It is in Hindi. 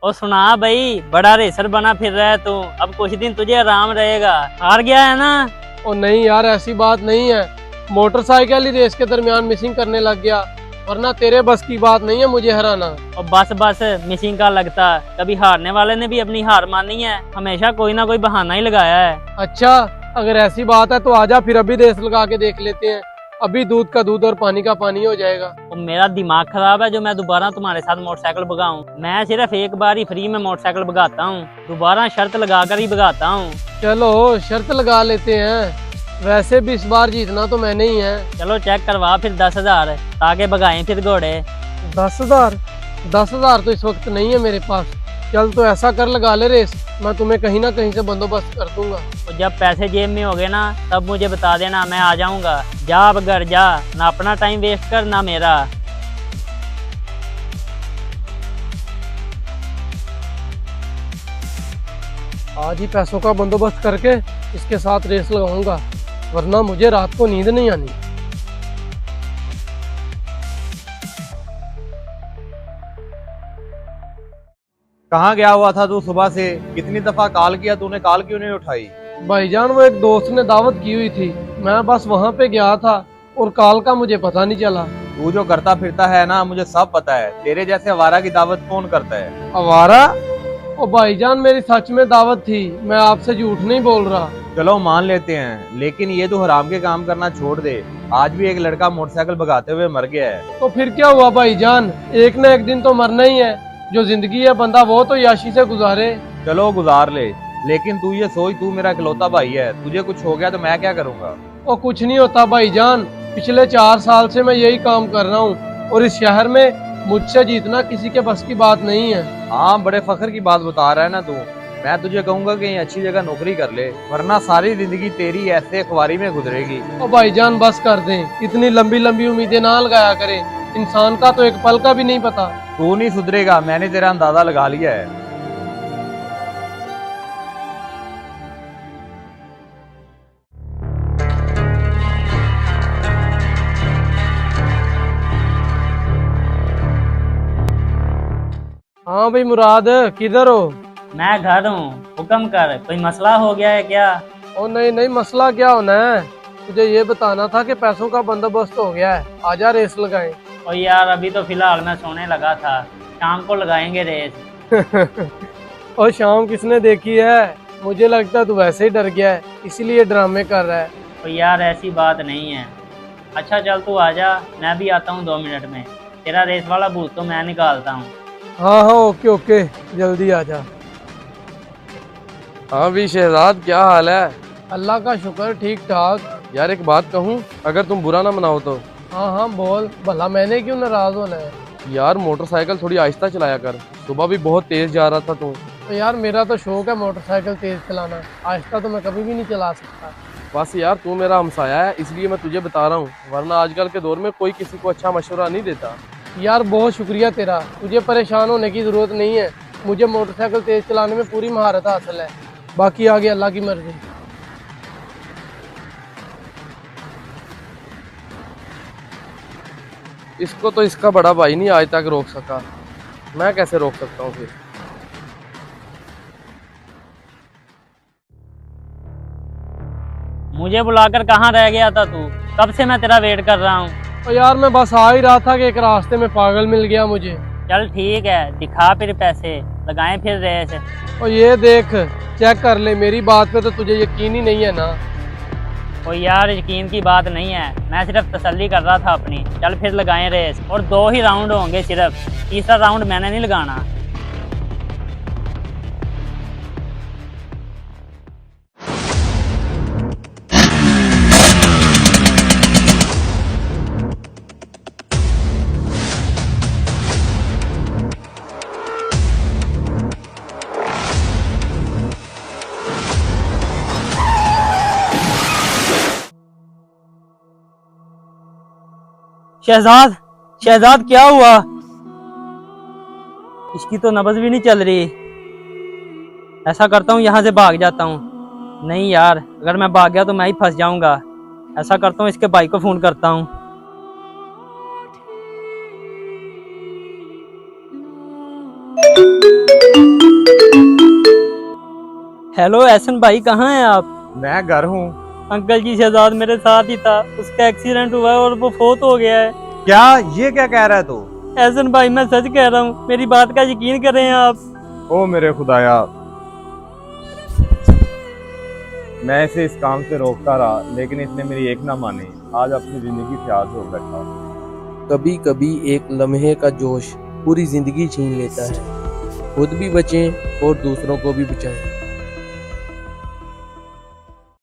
और सुना भाई, बड़ा रेसर बना फिर रहा है तू। अब कुछ दिन तुझे आराम रहेगा। हार गया है ना? और नहीं यार, ऐसी बात नहीं है। मोटरसाइकिल ही रेस के दरमियान मिसिंग करने लग गया, वरना तेरे बस की बात नहीं है मुझे हराना। और बस बस मिसिंग का लगता। कभी हारने वाले ने भी अपनी हार मानी है? हमेशा कोई ना कोई बहाना ही लगाया है। अच्छा, अगर ऐसी बात है तो आजा फिर अभी रेस लगा के देख लेते हैं। अभी दूध का दूध और पानी का पानी हो जाएगा। और मेरा दिमाग खराब है जो मैं दोबारा तुम्हारे साथ मोटरसाइकिल भगाऊं। मैं सिर्फ एक बार ही फ्री में मोटरसाइकिल भगाता हूँ, दोबारा शर्त लगाकर ही भगाता हूँ। चलो शर्त लगा लेते हैं। वैसे भी इस बार जीतना तो मैंने ही है। चलो चेक करवा फिर 10,000, ताकि भगाएं फिर घोड़े। 10,000? 10,000 तो इस वक्त नहीं है मेरे पास। चल तो ऐसा कर, लगा ले रेस, मैं तुम्हें कहीं ना कहीं से बंदोबस्त कर दूंगा। और जब पैसे जेब में हो गए ना, तब मुझे बता देना, मैं आ जाऊंगा। जा अब घर जा, ना अपना टाइम वेस्ट कर ना मेरा। आज ही पैसों का बंदोबस्त करके इसके साथ रेस लगाऊंगा, वरना मुझे रात को नींद नहीं आनी। कहाँ गया हुआ था तू सुबह से? कितनी दफा कॉल किया तूने, कॉल क्यों नहीं उठाई? भाईजान, वो एक दोस्त ने दावत की हुई थी, मैं बस वहाँ पे गया था और कॉल का मुझे पता नहीं चला। तू जो करता फिरता है ना, मुझे सब पता है। तेरे जैसे आवारा की दावत कौन करता है? आवारा? ओ भाईजान, मेरी सच में दावत थी, मैं आपसे झूठ नहीं बोल रहा। चलो मान लेते हैं, लेकिन ये तो हराम के काम करना छोड़ दे। आज भी एक लड़का मोटरसाइकिल भगाते हुए मर गया है। तो फिर क्या हुआ भाईजान, एक न एक दिन तो मरना ही है। जो जिंदगी है बंदा वो तो याशी से गुजारे। चलो गुजार ले, लेकिन तू ये सोच, तू मेरा इकलौता भाई है, तुझे कुछ हो गया तो मैं क्या करूँगा? और कुछ नहीं होता भाईजान, पिछले 4 साल से मैं यही काम कर रहा हूँ और इस शहर में मुझसे जीतना किसी के बस की बात नहीं है। हाँ, बड़े फख्र की बात बता रहा है ना तू। मैं तुझे कहूंगा कि अच्छी जगह नौकरी कर ले, वरना सारी जिंदगी तेरी ऐसे खुआरी में गुजरेगी। और भाईजान बस कर दें, इतनी लंबी लंबी उम्मीदें ना लगाया करें। इंसान का तो एक पल का भी नहीं पता। तू नहीं सुधरेगा, मैंने तेरा अंदाजा लगा लिया है। हाँ भाई मुराद, किधर हो? मैं घर हूँ, हुक्म कर, कोई मसला हो गया है क्या? ओ नहीं नहीं, मसला क्या होना है। तुझे ये बताना था कि पैसों का बंदोबस्त हो गया है, आजा रेस लगाएं। और यार अभी तो फिलहाल मैं सोने लगा था, शाम को लगाएंगे रेस। और शाम किसने देखी है? मुझे लगता है तू वैसे ही डर गया है, इसीलिए ड्रामे कर रहा है। और यार ऐसी बात नहीं है। अच्छा चल तू आजा, मैं भी आता हूँ 2 मिनट में। तेरा रेस वाला भूत तो मैं निकालता हूँ। हाँ हाँ, ओके ओके, जल्दी आजा। हाँ भी शहजाद, क्या हाल है? अल्लाह का शुक्र, ठीक ठाक। यार एक बात कहूँ, अगर तुम बुरा ना मनाओ तो। हाँ हाँ बोल, भला मैंने क्यों नाराज होना है। यार मोटरसाइकिल थोड़ी आहिस्ता चलाया कर, सुबह भी बहुत तेज जा रहा था तू। तो यार मेरा तो शौक है मोटरसाइकिल तेज चलाना, आहिस्ता तो मैं कभी भी नहीं चला सकता। बस यार, तू मेरा हमसाया है इसलिए मैं तुझे बता रहा हूँ, वरना आजकल के दौर में कोई किसी को अच्छा मशवरा नहीं देता। यार बहुत शुक्रिया तेरा, तुझे परेशान होने की जरूरत नहीं है। मुझे मोटरसाइकिल तेज चलाने में पूरी महारत हासिल है, बाकी आगे अल्लाह की मर्जी। इसको तो इसका बड़ा भाई नहीं आज तक रोक सका, मैं कैसे रोक सकता हूँ फिर? मुझे बुलाकर कहाँ रह गया था तू? कब से मैं तेरा वेट कर रहा हूँ। और यार मैं बस आ ही रहा था कि एक रास्ते में पागल मिल गया मुझे। चल ठीक है, दिखा फिर पैसे, लगाएं फिर रेस। और ये देख, चेक कर ले, मेरी बात पे तो तुझे यकीन ही नहीं है ना। कोई यार यकीन की बात नहीं है, मैं सिर्फ तसल्ली कर रहा था अपनी। चल फिर लगाएं रेस, और 2 ही राउंड होंगे सिर्फ, तीसरा राउंड मैंने नहीं लगाना। शहजाद, शहजाद क्या हुआ? इसकी तो नब्ज भी नहीं चल रही। ऐसा करता हूँ, यहाँ से भाग जाता हूँ। नहीं यार, अगर मैं भाग गया तो मैं ही फंस जाऊंगा। ऐसा करता हूँ, इसके भाई को फोन करता हूँ। हेलो एहसन भाई, कहाँ हैं आप? मैं घर हूँ। अंकल जी शहजाद मेरे साथ ही था, उसका एक्सीडेंट हुआ है और वो फोत हो गया है। क्या ये क्या कह रहा है तू? एहसन भाई मैं सच कह रहा हूँ, मेरी बात का यकीन करें आप। ओ मेरे खुदाया, मैं इसे इस काम से रोकता रहा लेकिन इसने मेरी एक ना मानी। आज अपनी जिंदगी से आज हो बैठा। कभी कभी एक लम्हे का जोश पूरी जिंदगी छीन लेता है। खुद भी बचें और दूसरों को भी बचाएं।